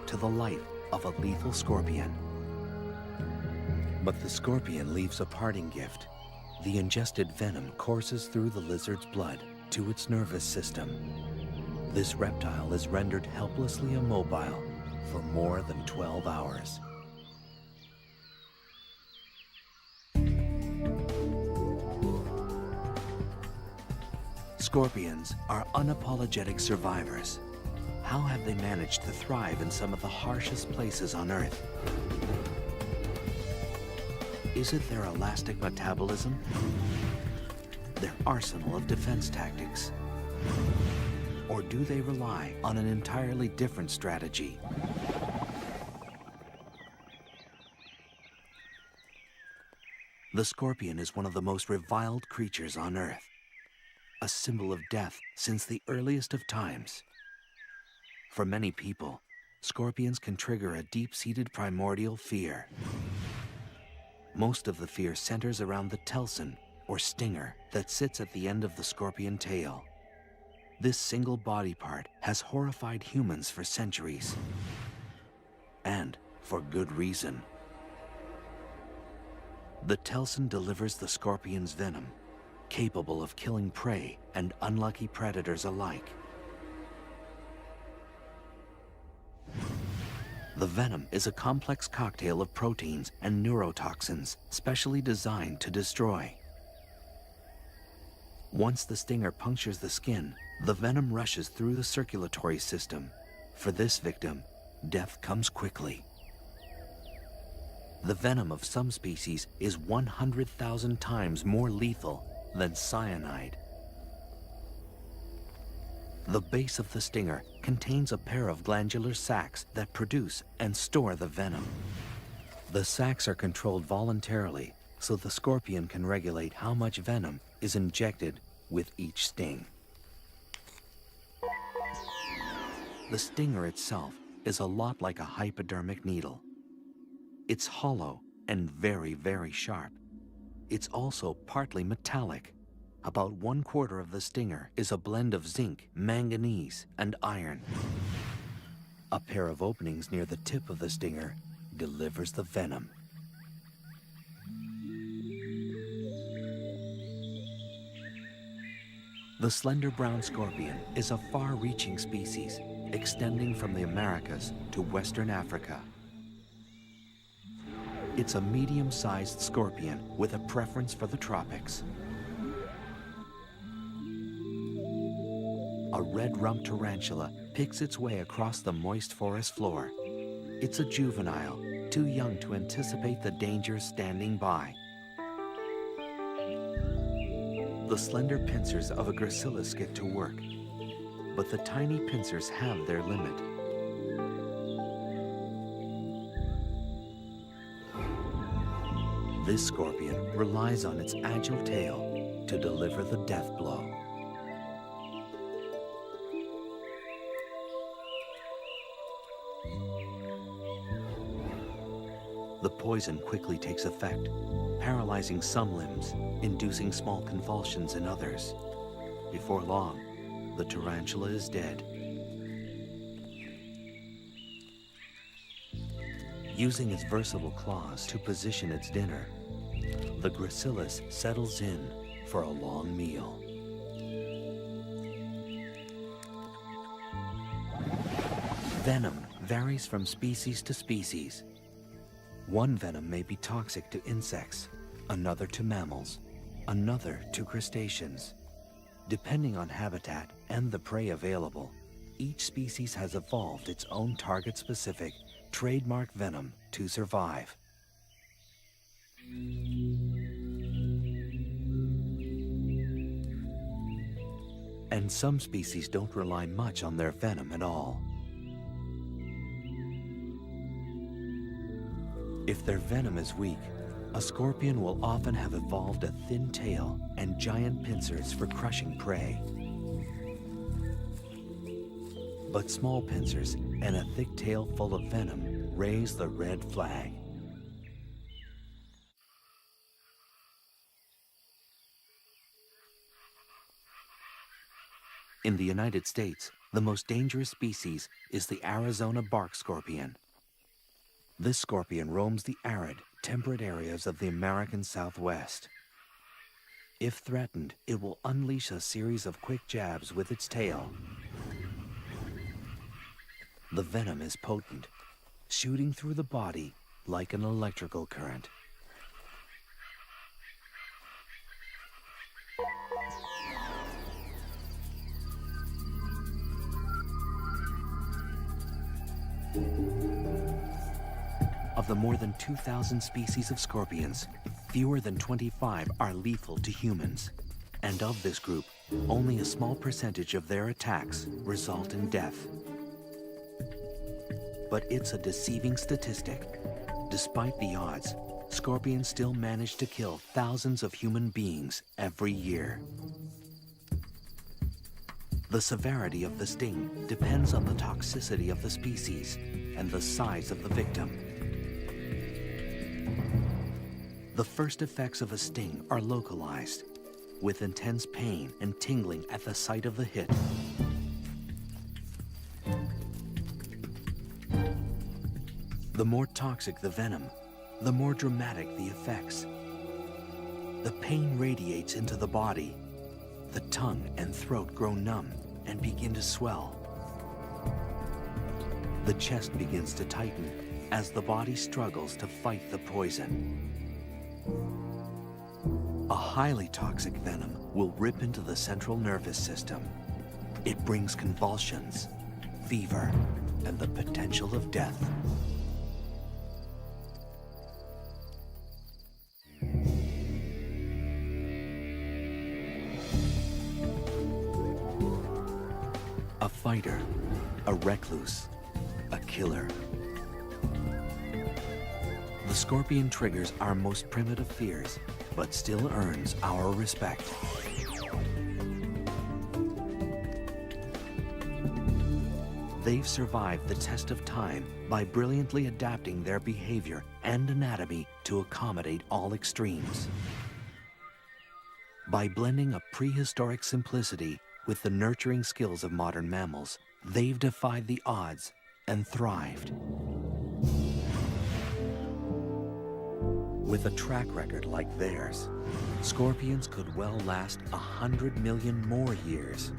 to the life of a lethal scorpion. But the scorpion leaves a parting gift. The ingested venom courses through the lizard's blood to its nervous system. This reptile is rendered helplessly immobile for more than 12 hours. Scorpions are unapologetic survivors. How have they managed to thrive in some of the harshest places on Earth? Is it their elastic metabolism? Their arsenal of defense tactics? Or do they rely on an entirely different strategy? The scorpion is one of the most reviled creatures on Earth, a symbol of death since the earliest of times. For many people, scorpions can trigger a deep-seated primordial fear. Most of the fear centers around the telson, or stinger, that sits at the end of the scorpion tail. This single body part has horrified humans for centuries. And for good reason. The telson delivers the scorpion's venom, capable of killing prey and unlucky predators alike. The venom is a complex cocktail of proteins and neurotoxins specially designed to destroy. Once the stinger punctures the skin, the venom rushes through the circulatory system. For this victim, death comes quickly. The venom of some species is 100,000 times more lethal than cyanide. The base of the stinger contains a pair of glandular sacs that produce and store the venom. The sacs are controlled voluntarily, so the scorpion can regulate how much venom is injected with each sting. The stinger itself is a lot like a hypodermic needle. It's hollow and very, very sharp. It's also partly metallic. About 1/4 of the stinger is a blend of zinc, manganese, and iron. A pair of openings near the tip of the stinger delivers the venom. The slender brown scorpion is a far-reaching species, extending from the Americas to Western Africa. It's a medium-sized scorpion with a preference for the tropics. A red-rumped tarantula picks its way across the moist forest floor. It's a juvenile, too young to anticipate the dangers standing by. The slender pincers of a gracilis get to work, but the tiny pincers have their limit. This scorpion relies on its agile tail to deliver the death blow. The poison quickly takes effect, paralyzing some limbs, inducing small convulsions in others. Before long, the tarantula is dead. Using its versatile claws to position its dinner, the gracilis settles in for a long meal. Venom varies from species to species. One venom may be toxic to insects, another to mammals, another to crustaceans. Depending on habitat and the prey available, each species has evolved its own target-specific, trademark venom to survive. And some species don't rely much on their venom at all. If their venom is weak, a scorpion will often have evolved a thin tail and giant pincers for crushing prey. But small pincers and a thick tail full of venom raise the red flag. In the United States, The most dangerous species is the Arizona bark scorpion. This scorpion roams the arid, temperate areas of the American Southwest. If threatened, it will unleash a series of quick jabs with its tail. The venom is potent, shooting through the body like an electrical current. Of the more than 2,000 species of scorpions, fewer than 25 are lethal to humans. And of this group, only a small percentage of their attacks result in death. But it's a deceiving statistic. Despite the odds, scorpions still manage to kill thousands of human beings every year. The severity of the sting depends on the toxicity of the species and the size of the victim. The first effects of a sting are localized, with intense pain and tingling at the site of the hit. The more toxic the venom, the more dramatic the effects. The pain radiates into the body. The tongue and throat grow numb and begin to swell. The chest begins to tighten as the body struggles to fight the poison. A highly toxic venom will rip into the central nervous system. It brings convulsions, fever, and the potential of death. A fighter, a recluse, a killer. The scorpion triggers our most primitive fears, but still earns our respect. They've survived the test of time by brilliantly adapting their behavior and anatomy to accommodate all extremes. By blending a prehistoric simplicity with the nurturing skills of modern mammals, they've defied the odds and thrived. With a track record like theirs, scorpions could well last 100 million more years.